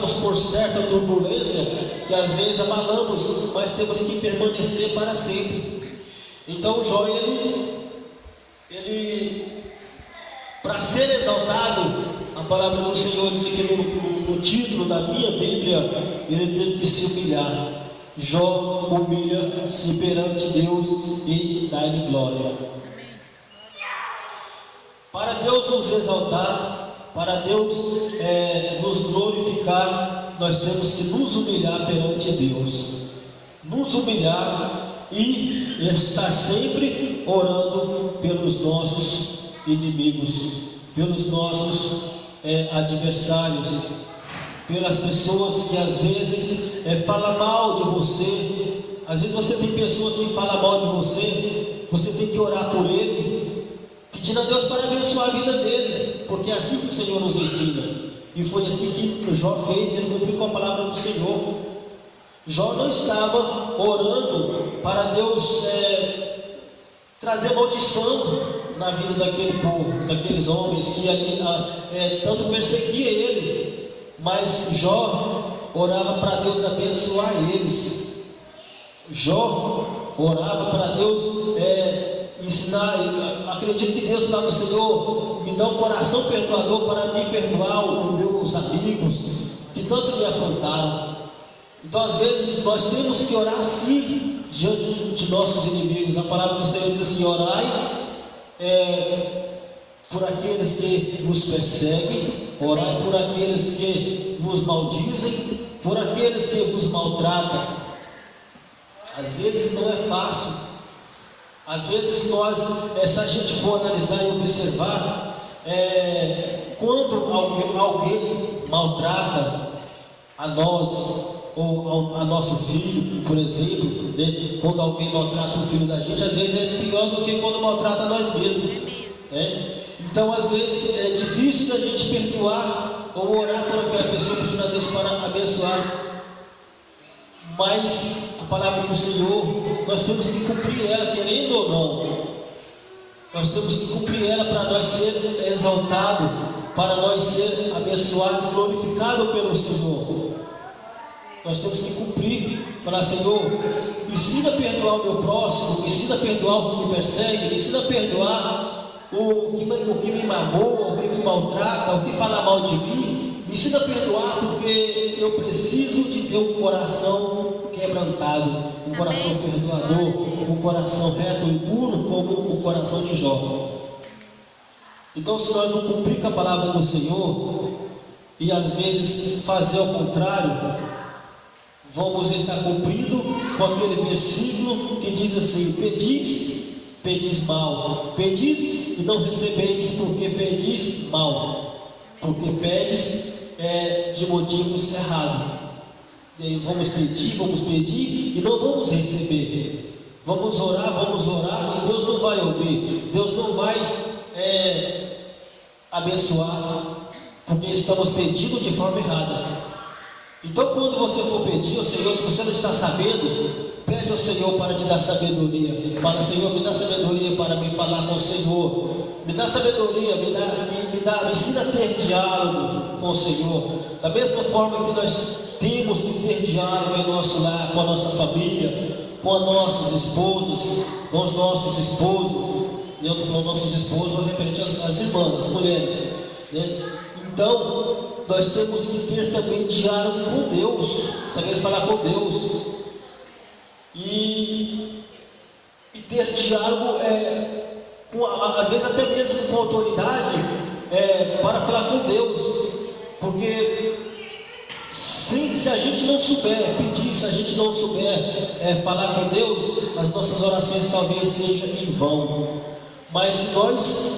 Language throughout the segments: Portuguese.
passamos por certa turbulência, que às vezes abalamos, mas temos que permanecer para sempre. Então Jó, ele para ser exaltado, a palavra do Senhor diz que no título da minha Bíblia, ele teve que se humilhar. Jó humilha-se perante Deus e dá-lhe glória. Para Deus nos exaltar, para Deus nos glorificar, nós temos que nos humilhar perante Deus. Nos humilhar e estar sempre orando pelos nossos inimigos, pelos nossos adversários, pelas pessoas que às vezes falam mal de você. Às vezes você tem pessoas que falam mal de você, você tem que orar por ele, pedindo a Deus para abençoar a vida dele, porque é assim que o Senhor nos ensina. E foi assim que Jó fez, ele cumpriu com a palavra do Senhor. Jó não estava orando para Deus trazer maldição na vida daquele povo, daqueles homens que ali tanto perseguia ele, mas Jó orava para Deus abençoar eles. Jó orava para Deus ensinar. Acredito que Deus falava: Senhor, me dá um coração perdoador para me perdoar os meus amigos que tanto me afrontaram. Então às vezes nós temos que orar assim diante de nossos inimigos. A palavra do Senhor diz assim: orai por aqueles que vos perseguem, orai por aqueles que vos maldizem, por aqueles que vos maltratam. Às vezes não é fácil. Às vezes nós, se a gente for analisar e observar, quando alguém maltrata a nós ou a nosso filho, por exemplo, né? Quando alguém maltrata o filho da gente, às vezes é pior do que quando maltrata nós mesmos. Então às vezes é difícil da gente perdoar ou orar por aquela pessoa, pedindo a Deus para abençoar. Mas a palavra do Senhor, nós temos que cumprir ela, querendo ou não. Nós temos que cumprir ela para nós ser exaltado, para nós ser abençoado e glorificado pelo Senhor. Nós temos que cumprir, falar: Senhor, ensina a perdoar o meu próximo, ensina a perdoar o que me persegue, me ensina a perdoar o que me magoa, o que me maltrata, o que fala mal de mim. Me ensina a perdoar, porque eu preciso de ter um coração quebrantado, um coração perdoador, um coração reto e puro como o coração de Jó. Então, se nós não cumprir com a palavra do Senhor e às vezes fazer ao contrário, vamos estar cumprindo com aquele versículo que diz assim: pedis mal, pedis e não recebeis, porque pedis mal, porque pedes de motivos errados. E aí vamos pedir e não vamos receber. Vamos orar e Deus não vai ouvir, Deus não vai abençoar, porque estamos pedindo de forma errada. Então quando você for pedir ao Senhor, se você não está sabendo, pede ao Senhor para te dar sabedoria. Fala: Senhor, me dá sabedoria para me falar com o Senhor. Me dá sabedoria, me ensina a ter diálogo com o Senhor. Da mesma forma que nós temos que ter diálogo em nosso lar, com a nossa família, com as nossas esposas, com os nossos esposos. Eu estou falando nossos esposos referente às irmãs, às mulheres, né? Então, nós temos que ter também diálogo com Deus, saber falar com Deus. E ter diálogo, às vezes até mesmo com autoridade, para falar com Deus. Porque se a gente não souber pedir, se a gente não souber falar com Deus, as nossas orações talvez sejam em vão. Mas se nós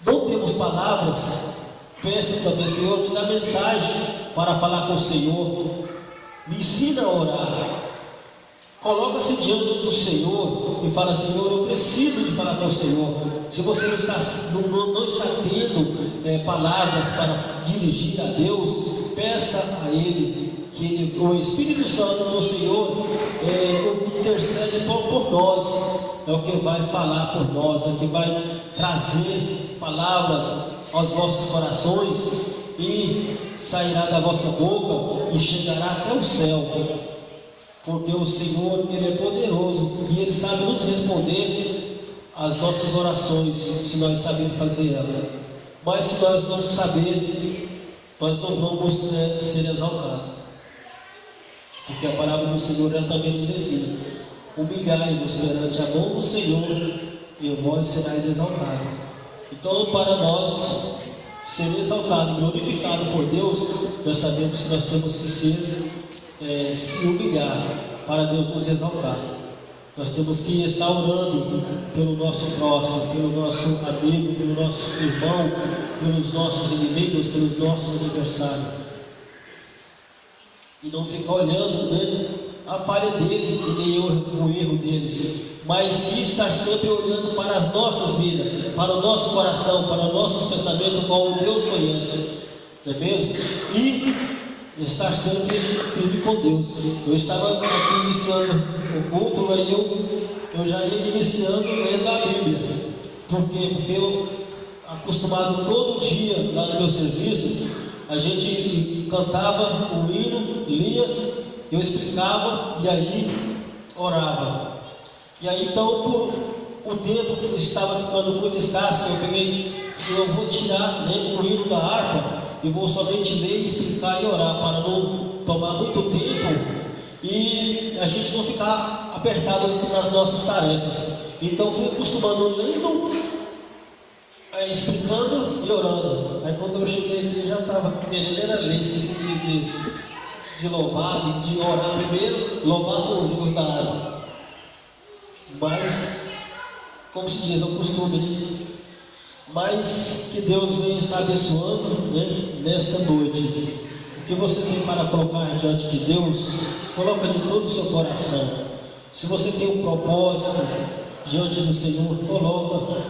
não temos palavras, peça também: Senhor, me dá mensagem para falar com o Senhor, me ensina a orar. Coloca-se diante do Senhor e fala: Senhor, eu preciso de falar com o Senhor. Se você não está tendo palavras para dirigir a Deus, peça a Ele, que o Espírito Santo do Senhor intercede por nós. É o que vai falar por nós, é o que vai trazer palavras aos vossos corações e sairá da vossa boca e chegará até o céu, porque o Senhor, Ele é poderoso e Ele sabe nos responder às nossas orações, se nós sabemos fazer ela. Mas se nós não saber, nós não vamos ser exaltados, porque a palavra do Senhor ela também nos ensina: humilhai-vos perante a mão do Senhor e vós serais exaltados. Então, para nós ser exaltado e glorificado por Deus, nós sabemos que nós temos que se humilhar para Deus nos exaltar. Nós temos que estar orando pelo nosso próximo, pelo nosso amigo, pelo nosso irmão, pelos nossos inimigos, pelos nossos adversários. E não ficar olhando, né, a falha dele e nem o erro deles, mas sim estar sempre olhando para as nossas vidas, para o nosso coração, para os nossos pensamentos, qual Deus conhece, não é mesmo? E estar sempre firme com Deus. Eu estava aqui iniciando o culto, aí eu já ia iniciando lendo a Bíblia. Por quê? Porque eu, acostumado todo dia lá no meu serviço, a gente cantava o hino, lia, eu explicava e aí orava. E aí então o tempo estava ficando muito escasso, eu peguei, eu vou tirar, né, o hino da harpa e vou somente ler, explicar e orar, para não tomar muito tempo e a gente não ficar apertado nas nossas tarefas. Então fui acostumando lendo, explicando e orando. Aí quando eu cheguei aqui, eu já estava querendo era ler, esqueci de louvar, de orar primeiro, louvar com os hinos da harpa. Mas, como se diz, é um costume, né? Mas que Deus venha estar abençoando, né, nesta noite. O que você tem para colocar diante de Deus, coloca de todo o seu coração. Se você tem um propósito diante do Senhor, coloca,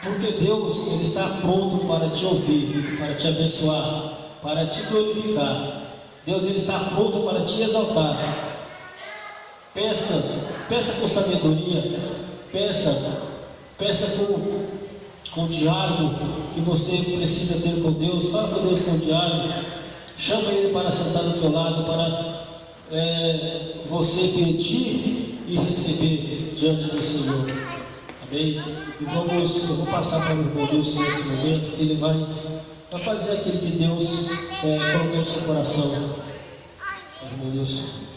porque Deus Ele está pronto para te ouvir, para te abençoar, para te glorificar. Deus Ele está pronto para te exaltar. Peça com sabedoria, peça com o diálogo que você precisa ter com Deus. Fala com Deus com o diálogo, chama Ele para sentar do teu lado, para você pedir e receber diante do Senhor. Amém? E eu vou passar para o irmão Deus neste momento, que ele vai fazer aquilo que Deus colocou no seu coração. Irmão Deus.